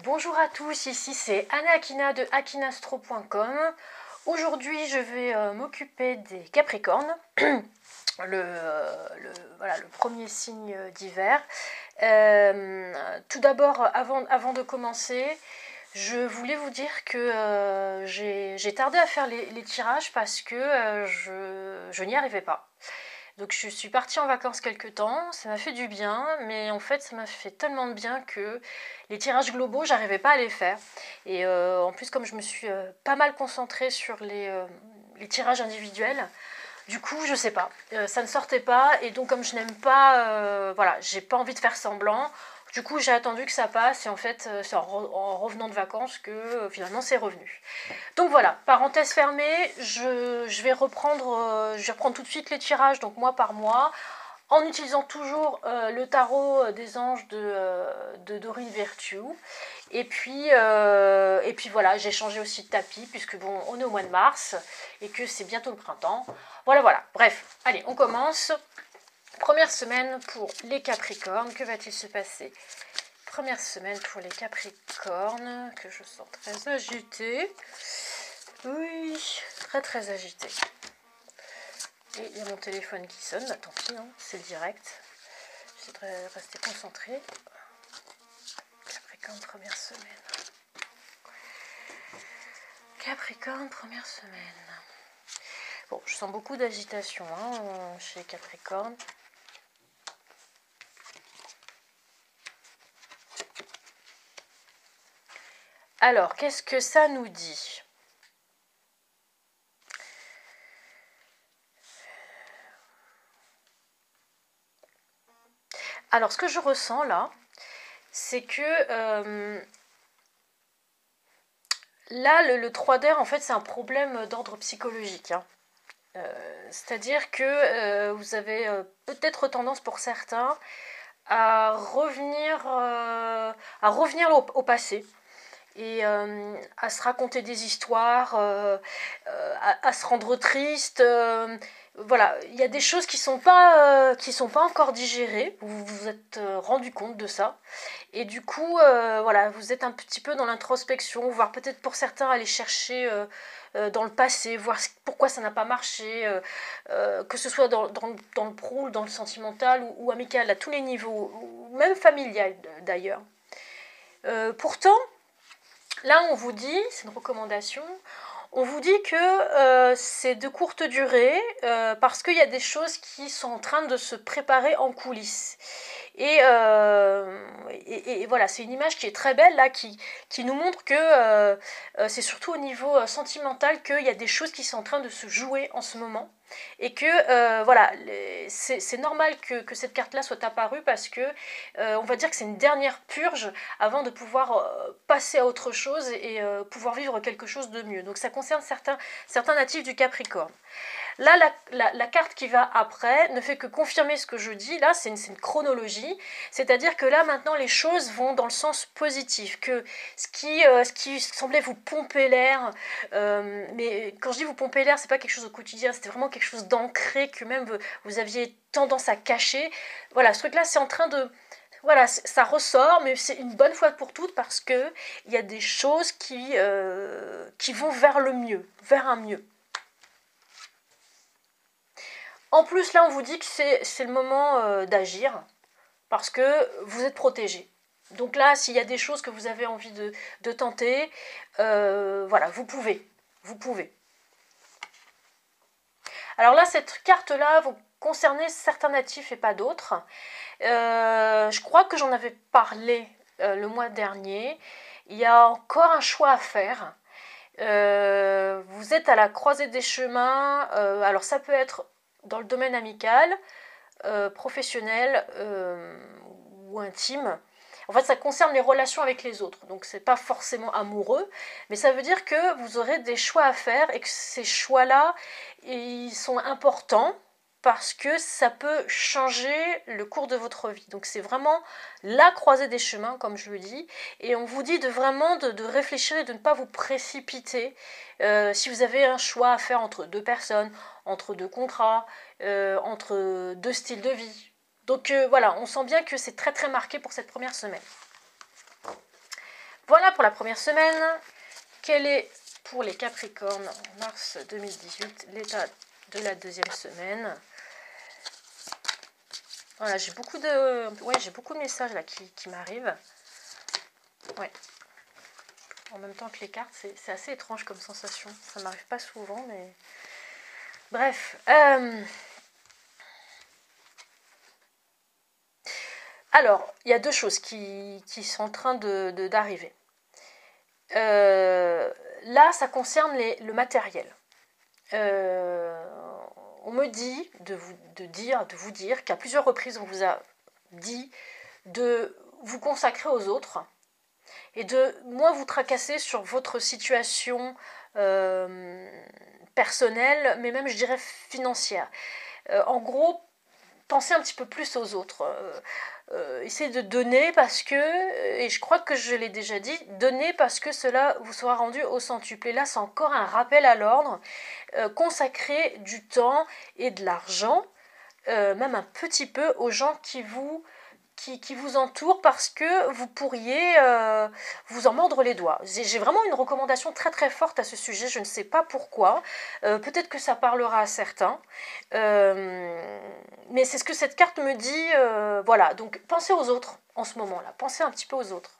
Bonjour à tous, ici c'est Anna Akina de akinastro.com. Aujourd'hui je vais m'occuper des Capricornes, le premier signe d'hiver. Tout d'abord, avant de commencer, je voulais vous dire que j'ai tardé à faire les tirages parce que je n'y arrivais pas. Donc je suis partie en vacances quelque temps, ça m'a fait du bien, mais en fait ça m'a fait tellement de bien que les tirages globaux, j'arrivais pas à les faire. Et en plus comme je me suis pas mal concentrée sur les tirages individuels, du coup je sais pas, ça ne sortait pas, et donc comme je n'aime pas, voilà, j'ai pas envie de faire semblant. Du coup, j'ai attendu que ça passe, et en fait, c'est en revenant de vacances que finalement c'est revenu. Donc voilà, parenthèse fermée, je vais reprendre tout de suite les tirages, donc mois par mois, en utilisant toujours le tarot des anges de Dorine Virtue. Et puis voilà, j'ai changé aussi de tapis, puisque bon, on est au mois de mars, et que c'est bientôt le printemps. Voilà, bref, allez, on commence. Première semaine pour les Capricornes, que va-t-il se passer? Première semaine pour les Capricornes, que je sens très agitée. Oui, très agitée. Et il y a mon téléphone qui sonne, bah, tant pis, hein, c'est le direct. J'essaie de rester concentrée. Capricorne, première semaine. Capricorne, première semaine. Bon, je sens beaucoup d'agitation chez Capricorne. Alors, qu'est-ce que ça nous dit? Alors, ce que je ressens là, c'est que là, le 3 d'air, en fait, c'est un problème d'ordre psychologique. C'est-à-dire que vous avez peut-être tendance pour certains à revenir au passé et à se raconter des histoires, à se rendre triste. Voilà, il y a des choses qui sont pas encore digérées. Vous vous êtes rendu compte de ça, et du coup, voilà, vous êtes un petit peu dans l'introspection, voire peut-être pour certains aller chercher dans le passé, voir pourquoi ça n'a pas marché, que ce soit dans le pro, dans le sentimental ou amical, à tous les niveaux, ou même familial d'ailleurs. Pourtant, là, on vous dit, c'est une recommandation, on vous dit que c'est de courte durée parce qu'il y a des choses qui sont en train de se préparer en coulisses. Et voilà, c'est une image qui est très belle là, qui nous montre que c'est surtout au niveau sentimental qu'il y a des choses qui sont en train de se jouer en ce moment. Et que voilà, c'est normal que cette carte là soit apparue parce que on va dire que c'est une dernière purge avant de pouvoir passer à autre chose et pouvoir vivre quelque chose de mieux. Donc ça concerne certains natifs du Capricorne. Là, la carte qui va après ne fait que confirmer ce que je dis. Là, c'est une chronologie. C'est-à-dire que là, maintenant, les choses vont dans le sens positif. Que ce qui semblait vous pomper l'air, mais quand je dis vous pomper l'air, c'est pas quelque chose au quotidien, c'était vraiment quelque chose d'ancré que même vous aviez tendance à cacher. Voilà, ce truc-là, c'est en train de... Voilà, ça ressort, mais c'est une bonne fois pour toutes parce qu'il y a des choses qui vont vers le mieux, vers un mieux. En plus, là, on vous dit que c'est le moment d'agir parce que vous êtes protégé. Donc là, s'il y a des choses que vous avez envie de tenter, voilà, vous pouvez. Vous pouvez. Alors là, cette carte-là, vous concernez certains natifs et pas d'autres. Je crois que j'en avais parlé le mois dernier. Il y a encore un choix à faire. Vous êtes à la croisée des chemins. Alors ça peut être dans le domaine amical, professionnel ou intime. En fait, ça concerne les relations avec les autres. Donc, c'est pas forcément amoureux, mais ça veut dire que vous aurez des choix à faire et que ces choix-là, ils sont importants parce que ça peut changer le cours de votre vie. Donc, c'est vraiment la croisée des chemins, comme je le dis. Et on vous dit de réfléchir et de ne pas vous précipiter. Si vous avez un choix à faire entre deux personnes, entre deux contrats, entre deux styles de vie. Donc voilà, on sent bien que c'est très marqué pour cette première semaine. Voilà pour la première semaine. Quel est pour les Capricornes en mars 2018 l'état de la deuxième semaine? Voilà, j'ai beaucoup de messages là qui m'arrivent. Ouais. En même temps que les cartes, c'est assez étrange comme sensation. Ça m'arrive pas souvent, mais... Bref. Alors, il y a deux choses qui sont en train d'arriver. Là, ça concerne le matériel. On me dit de vous dire qu'à plusieurs reprises, on vous a dit de vous consacrer aux autres et de moins vous tracasser sur votre situation personnelle, mais même, je dirais, financière. En gros, pensez un petit peu plus aux autres. Essayez de donner parce que, et je crois que je l'ai déjà dit, donner parce que cela vous sera rendu au centuple. Et là, c'est encore un rappel à l'ordre. Consacrer du temps et de l'argent, même un petit peu, aux gens qui vous entourent parce que vous pourriez vous en mordre les doigts. J'ai vraiment une recommandation très très forte à ce sujet, je ne sais pas pourquoi. Peut-être que ça parlera à certains. Mais c'est ce que cette carte me dit. Voilà, donc pensez aux autres en ce moment-là. Pensez un petit peu aux autres.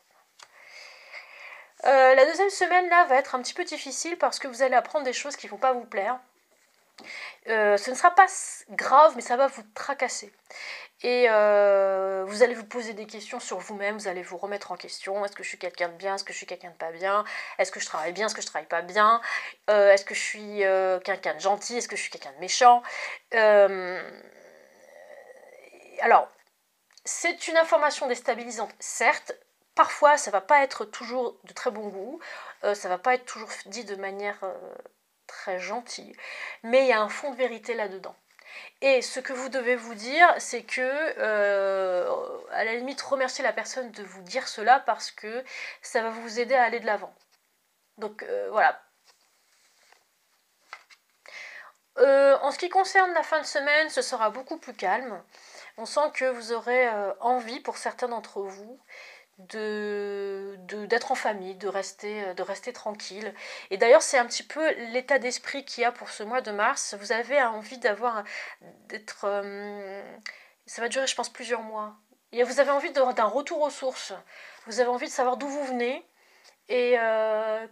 La deuxième semaine, là, va être un petit peu difficile parce que vous allez apprendre des choses qui ne vont pas vous plaire. Ce ne sera pas grave, mais ça va vous tracasser. Et vous allez vous poser des questions sur vous-même, vous allez vous remettre en question. Est-ce que je suis quelqu'un de bien? Est-ce que je suis quelqu'un de pas bien? Est-ce que je travaille bien? Est-ce que je travaille pas bien? Est-ce que je suis quelqu'un de gentil? Est-ce que je suis quelqu'un de méchant? Alors, c'est une information déstabilisante, certes. Parfois, ça va pas être toujours de très bon goût. Ça va pas être toujours dit de manière très gentille. Mais il y a un fond de vérité là-dedans. Et ce que vous devez vous dire, c'est que, à la limite, remercier la personne de vous dire cela parce que ça va vous aider à aller de l'avant. Donc voilà. En ce qui concerne la fin de semaine, ce sera beaucoup plus calme. On sent que vous aurez envie, pour certains d'entre vous, d'être en famille, de rester tranquille. Et d'ailleurs, c'est un petit peu l'état d'esprit qu'il y a pour ce mois de mars. Vous avez envie d'être... ça va durer, je pense, plusieurs mois. Et vous avez envie d'un retour aux sources. Vous avez envie de savoir d'où vous venez et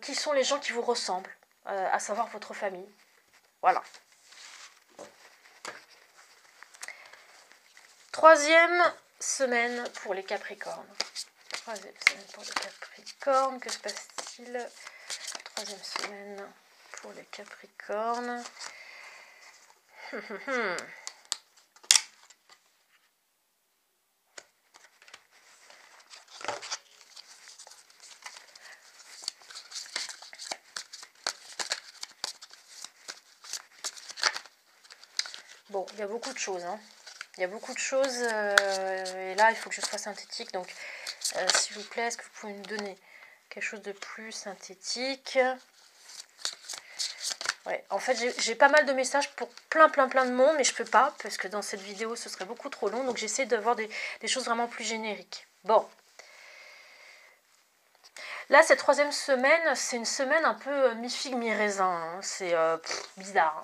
qui sont les gens qui vous ressemblent, à savoir votre famille. Voilà. Troisième semaine pour les Capricornes. Troisième semaine pour les Capricornes. Que se passe-t-il? Troisième semaine pour les Capricornes. Bon, il y a beaucoup de choses. Il y a beaucoup de choses. Et là, il faut que je sois synthétique. Donc, s'il vous plaît, est-ce que vous pouvez me donner quelque chose de plus synthétique? Ouais, en fait, j'ai pas mal de messages pour plein de monde, mais je peux pas, parce que dans cette vidéo, ce serait beaucoup trop long. Donc, j'essaie d'avoir des choses vraiment plus génériques. Bon. Là, cette troisième semaine, c'est une semaine un peu mi-figue, mi-raisin. C'est bizarre.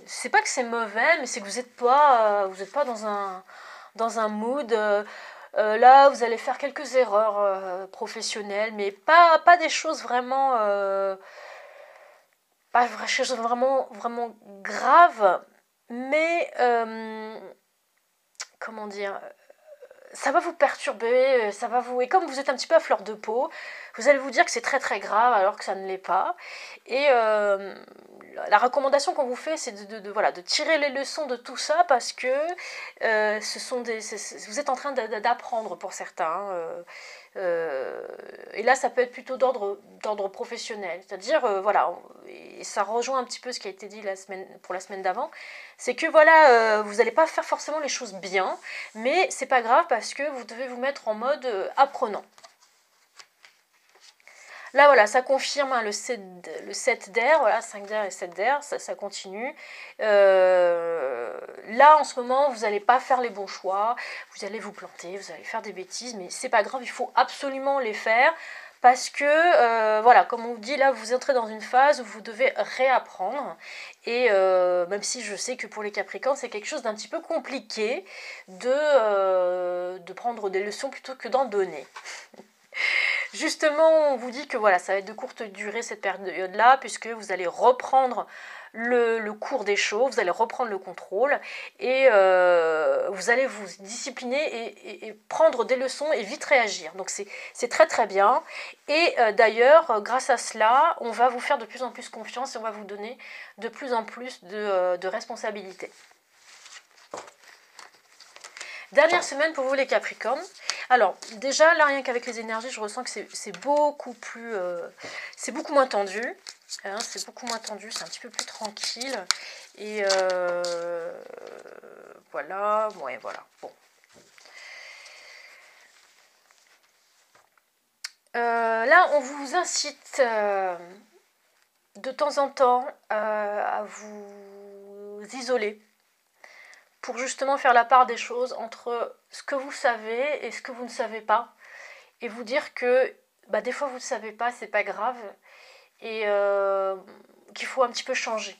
C'est pas que c'est mauvais, mais c'est que vous n'êtes pas dans un mood. Là, vous allez faire quelques erreurs professionnelles, mais pas des choses vraiment... pas des choses vraiment graves, mais... comment dire, ça va vous perturber, ça va vous... Et comme vous êtes un petit peu à fleur de peau, vous allez vous dire que c'est très très grave alors que ça ne l'est pas. Et la recommandation qu'on vous fait, c'est de tirer les leçons de tout ça parce que vous êtes en train d'apprendre pour certains. Et là, ça peut être plutôt d'ordre professionnel. C'est-à-dire, voilà, et ça rejoint un petit peu ce qui a été dit pour la semaine d'avant, c'est que voilà, vous n'allez pas faire forcément les choses bien, mais c'est pas grave parce que vous devez vous mettre en mode apprenant. Là, voilà, ça confirme hein, le 7 d'air, voilà, 5 d'air et 7 d'air, ça continue. Là, en ce moment, vous n'allez pas faire les bons choix, vous allez vous planter, vous allez faire des bêtises, mais c'est pas grave, il faut absolument les faire. Parce que, voilà, comme on vous dit, là, vous entrez dans une phase où vous devez réapprendre. Et même si je sais que pour les Capricornes, c'est quelque chose d'un petit peu compliqué de prendre des leçons plutôt que d'en donner. Justement, on vous dit que voilà, ça va être de courte durée cette période-là, puisque vous allez reprendre le cours des choses, vous allez reprendre le contrôle, et vous allez vous discipliner et prendre des leçons et vite réagir. Donc c'est très très bien. Et d'ailleurs, grâce à cela, on va vous faire de plus en plus confiance et on va vous donner de plus en plus de responsabilités. Dernière semaine pour vous les Capricornes. Alors déjà là rien qu'avec les énergies je ressens que c'est beaucoup plus c'est beaucoup moins tendu, hein, c'est beaucoup moins tendu, c'est un petit peu plus tranquille et voilà, ouais voilà, bon. Là on vous incite de temps en temps à vous isoler pour justement faire la part des choses entre ce que vous savez et ce que vous ne savez pas. Et vous dire que bah, des fois vous ne savez pas, c'est pas grave. Et qu'il faut un petit peu changer.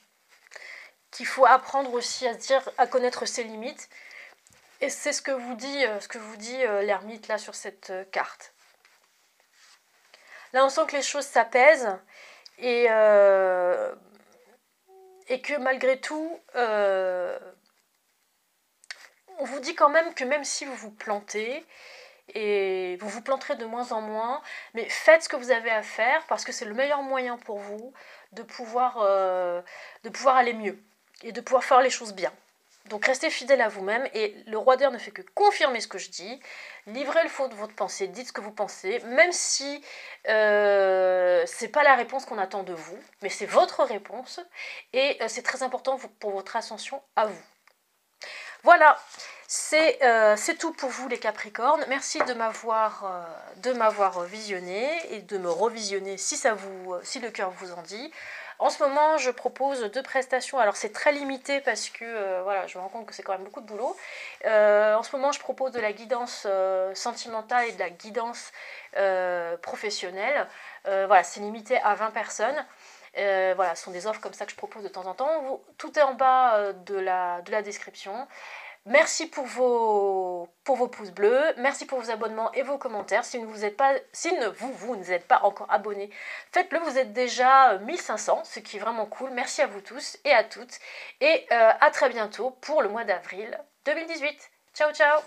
Qu'il faut apprendre aussi à se dire, à connaître ses limites. Et c'est ce que vous dit l'ermite là sur cette carte. Là on sent que les choses s'apaisent et que malgré tout, on vous dit quand même que même si vous vous plantez, et vous vous planterez de moins en moins, mais faites ce que vous avez à faire parce que c'est le meilleur moyen pour vous de pouvoir aller mieux et de pouvoir faire les choses bien. Donc restez fidèle à vous-même et le roi d'air ne fait que confirmer ce que je dis. Livrez le fond de votre pensée, dites ce que vous pensez, même si c'est pas la réponse qu'on attend de vous, mais c'est votre réponse et c'est très important pour votre ascension à vous. Voilà, c'est tout pour vous les Capricornes. Merci de m'avoir visionné et de me revisionner si le cœur vous en dit. En ce moment, je propose 2 prestations. Alors, c'est très limité parce que voilà, je me rends compte que c'est quand même beaucoup de boulot. En ce moment, je propose de la guidance sentimentale et de la guidance professionnelle. Voilà, c'est limité à 20 personnes. Voilà, ce sont des offres comme ça que je propose de temps en temps. Tout est en bas de la description. Merci pour vos pouces bleus, merci pour vos abonnements et vos commentaires. Si vous n'êtes pas encore abonné, faites-le, vous êtes déjà 1500, ce qui est vraiment cool. Merci à vous tous et à toutes. Et à très bientôt pour le mois d'avril 2018. Ciao, ciao!